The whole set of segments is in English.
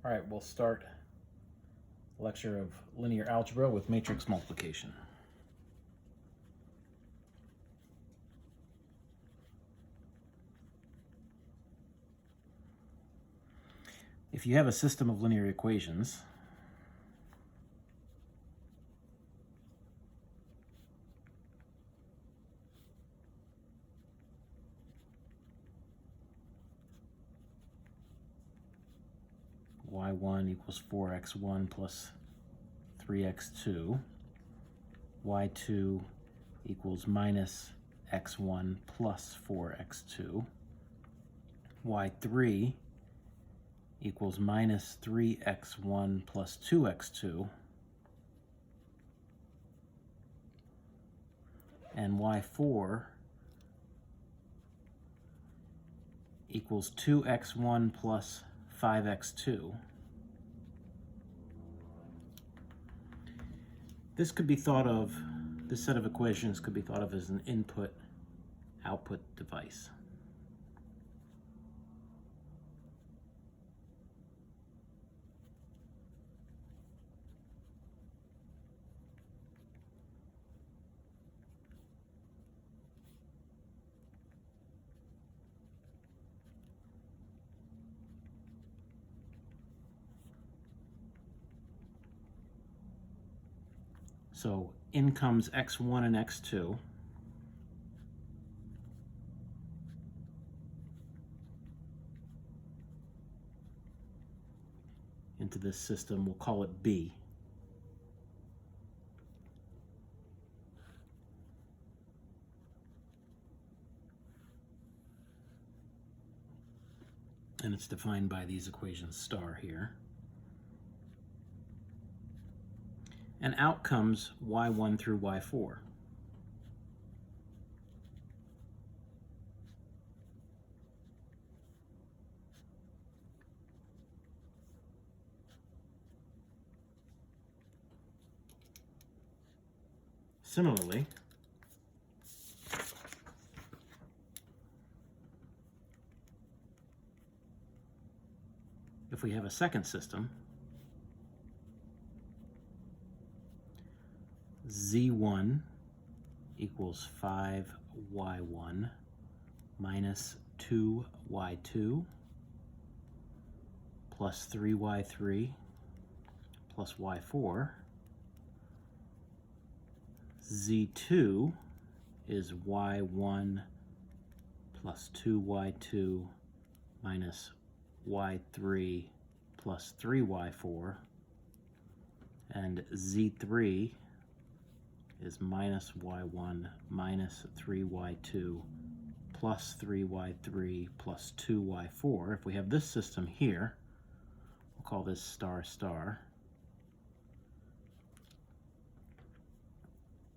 All right, we'll start a lecture of linear algebra with matrix multiplication. If you have a system of linear equations, y1 equals 4x1 plus 3x2, y2 equals minus x1 plus 4x2, y3 equals minus 3x1 plus 2x2, and y4 equals 2x1 plus 5x2. This set of equations could be thought of as an input-output device. So in comes x1 and x2. Into this system, we'll call it B. And it's defined by these equations star here. And out comes y1 through y4. Similarly, if we have a second system, z1 equals 5y1 minus 2y2 plus 3y3 plus y4. z2 is y1 plus 2y2 minus y3 plus 3y4, and z3 is minus y1 minus 3y2 plus 3y3 plus 2y4. If we have this system here, we'll call this star star.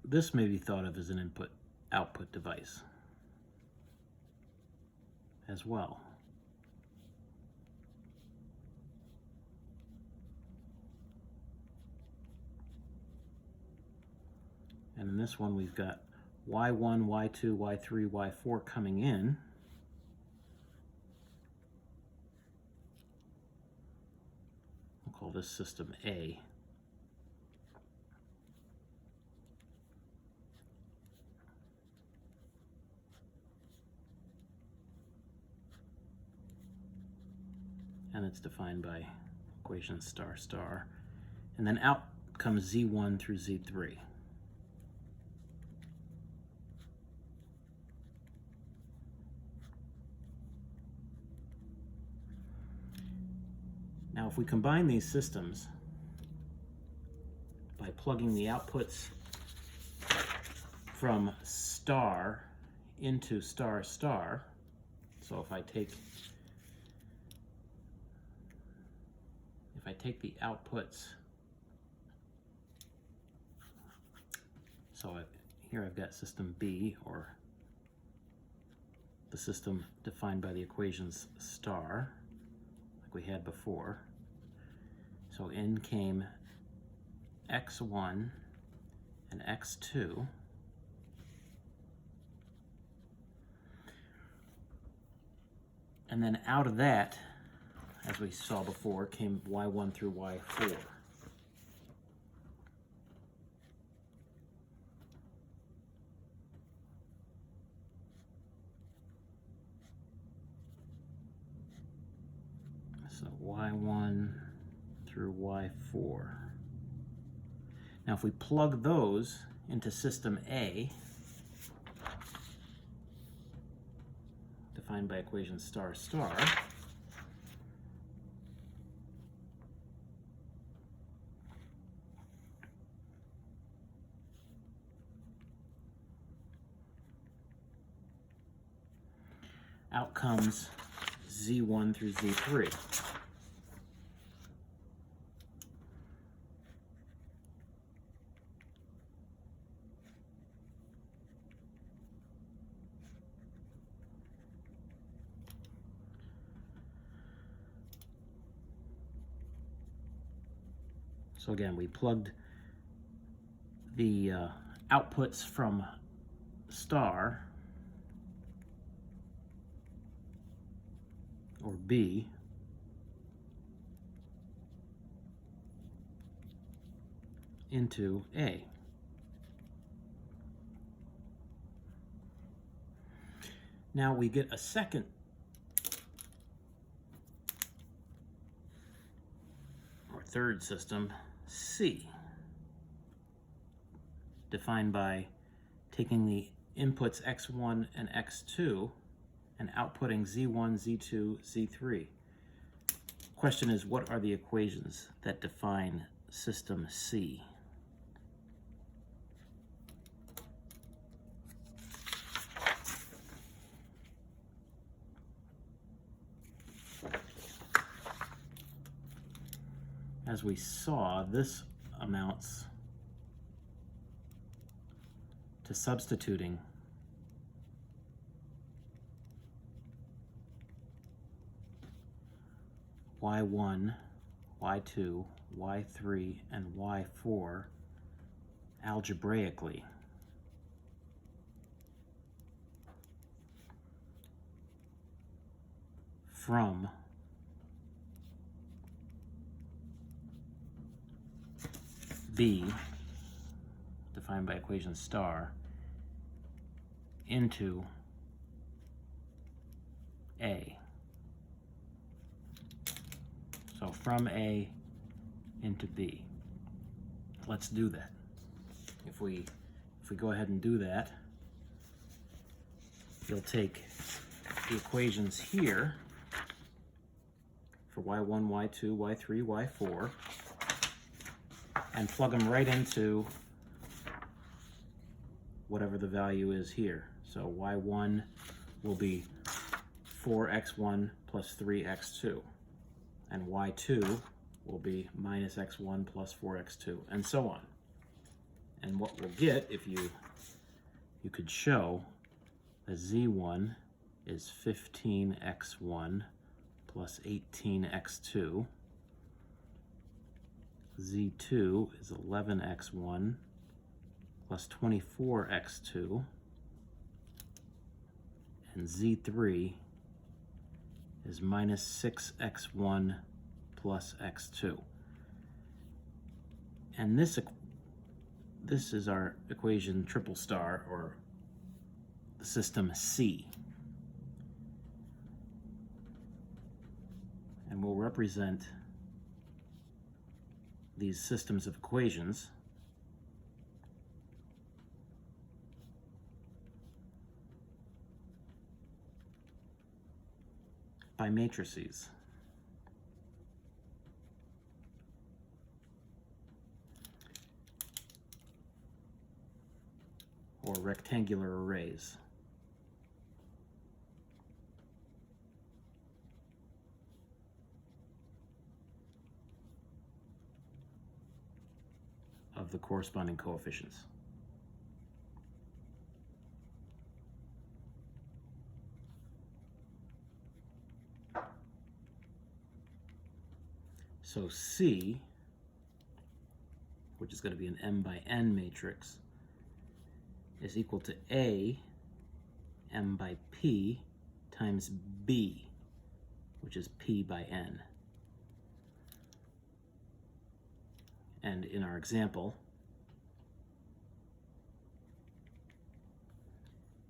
This may be thought of as an input-output device as well. And in this one, we've got y1, y2, y3, y4 coming in. We'll call this system A. And it's defined by equation star star. And then out comes z1 through z3. Now, if we combine these systems by plugging the outputs from star into star star, so if I take the outputs, so here I've got system B, or the system defined by the equations star, like we had before. So in came x1 and x2. And then out of that, as we saw before, came y1 through y4. So y1 through y4. Now if we plug those into system A, defined by equation star star, out comes Z1 through Z3. So again, we plugged the outputs from star, or B, into A. Now we get a second or third system, C, defined by taking the inputs x1 and x2 and outputting z1, z2, z3. Question is, what are the equations that define system C? As we saw, this amounts to substituting y1, y2, y3, and y4 algebraically. From B, defined by equation star, into A. So from A into B. Let's do that. If we go ahead and do that, you'll take the equations here for y1, y2, y3, y4, and plug them right into whatever the value is here. So y1 will be 4x1 plus 3x2, and y2 will be minus x1 plus 4x2, and so on. And what we'll get, if you could show that z1 is 15x1 plus 18x2, z2 is 11x1 plus 24x2, and z3 is minus 6x1 plus x2. And this is our equation triple star, or the system C. And we'll represent these systems of equations by matrices. Or rectangular arrays. Of the corresponding coefficients. So C, which is going to be an m by n matrix, is equal to A m by p times B, which is p by n. And in our example,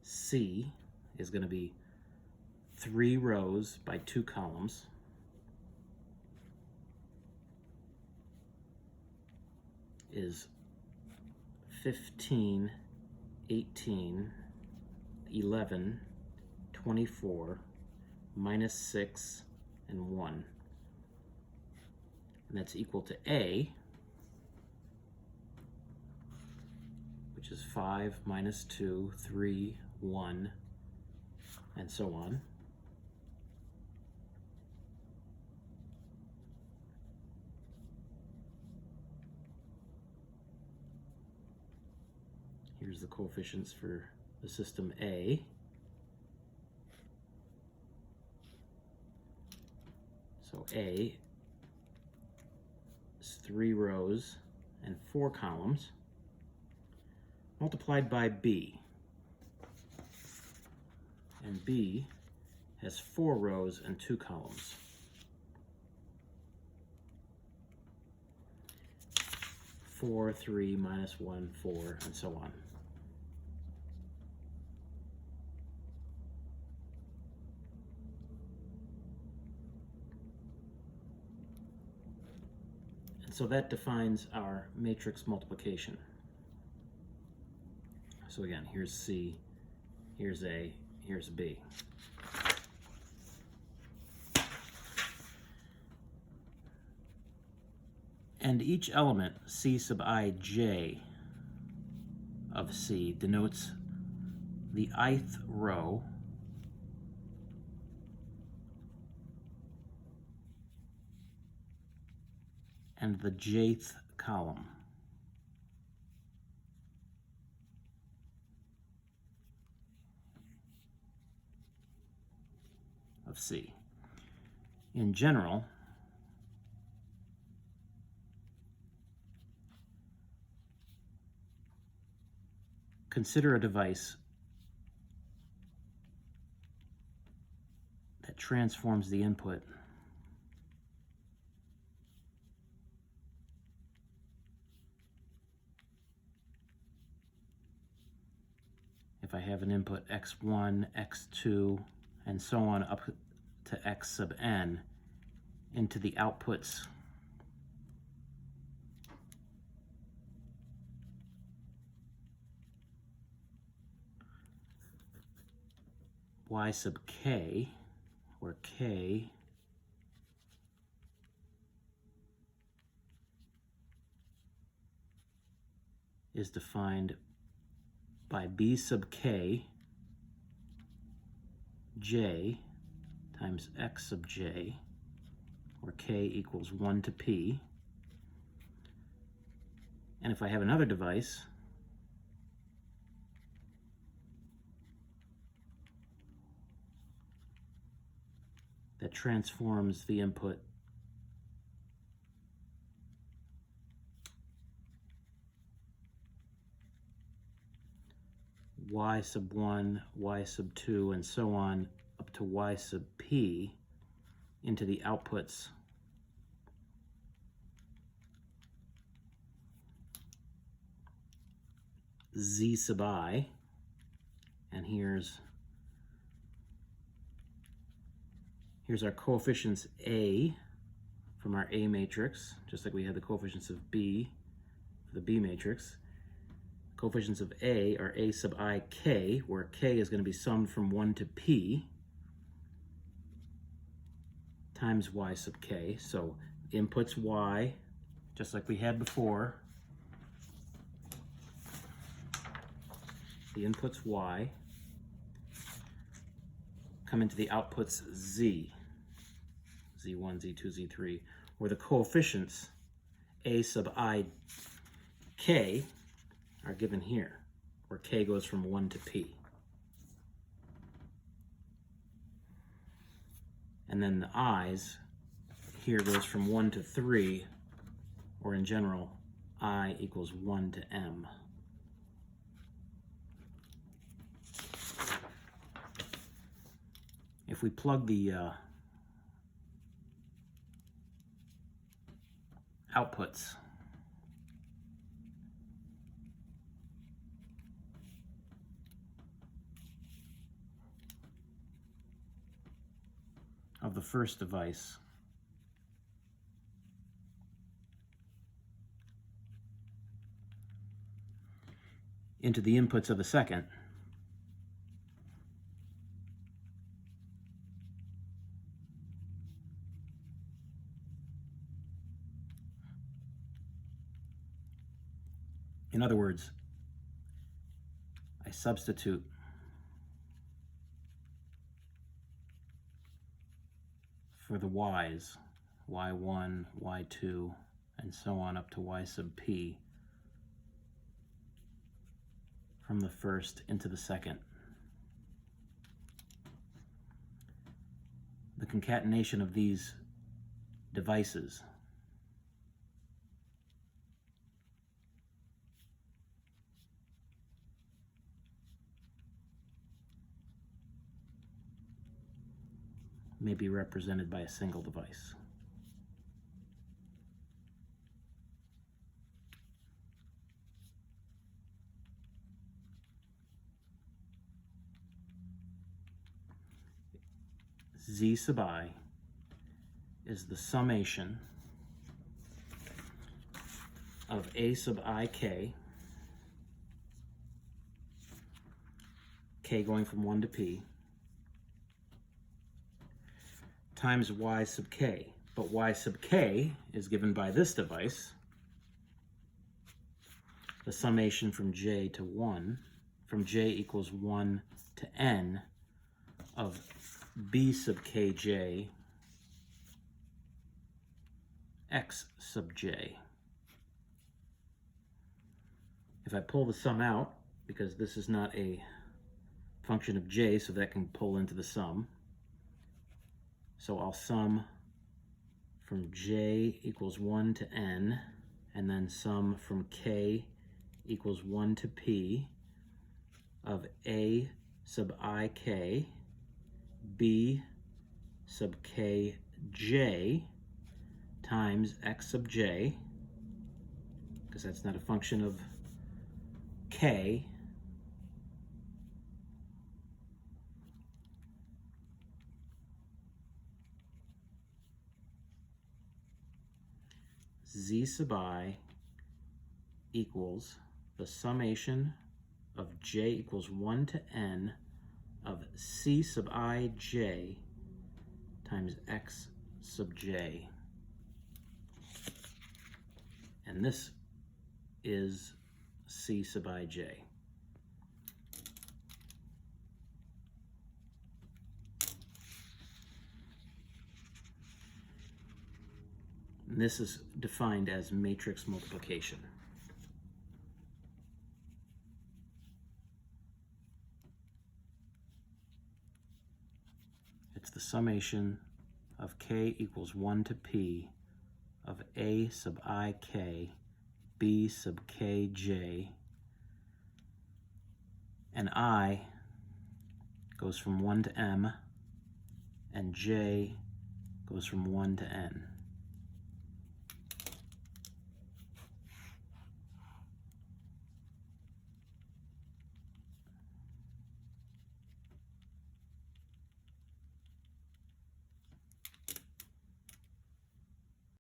C is going to be 3 rows by 2 columns. Is 15, 18, 11, 24, minus 6, and 1. And that's equal to A, which is 5, minus 2, 3, 1, and so on. Here's the coefficients for the system A. So A is 3 rows and 4 columns multiplied by B. And B has 4 rows and 2 columns. 4, 3, minus 1, 4, and so on. So that defines our matrix multiplication. So again, here's C, here's A, here's B. And each element, C sub ij of C, denotes the ith row and the jth column of C. In general, consider a device that transforms the input if I have an input x1, x2, and so on up to x sub n into the outputs y sub k, where k is defined by b sub k j times x sub j, where k equals 1 to p. And if I have another device that transforms the input y sub 1, y sub 2, and so on up to y sub p into the outputs z sub I, and here's our coefficients A from our A matrix, just like we had the coefficients of B for the B matrix. Coefficients of A are A sub I k, where k is going to be summed from 1 to p times y sub k. So inputs y, just like we had before. The inputs y come into the outputs z, z1, z2, z3, where the coefficients A sub I k are given here, where k goes from 1 to p. And then the i's here goes from 1 to 3, or in general, I equals 1 to m. If we plug the outputs of the first device into the inputs of the second, in other words, I substitute for the y's, y1, y2, and so on up to y sub p, from the first into the second. The concatenation of these devices may be represented by a single device. Z sub I is the summation of A sub I k, k going from 1 to p, times y sub k. But y sub k is given by this device, the summation from j to 1, from j equals 1 to n of b sub kj x sub j. If I pull the sum out, because this is not a function of j, so that can pull into the sum, so I'll sum from j equals 1 to n, and then sum from k equals 1 to p of a sub I k, b sub k j times x sub j, because that's not a function of k, z sub I equals the summation of j equals 1 to n of c sub I j times x sub j. And this is c sub I j. And this is defined as matrix multiplication. It's the summation of k equals 1 to p of a sub I k, b sub k j, and I goes from 1 to m, and j goes from 1 to n.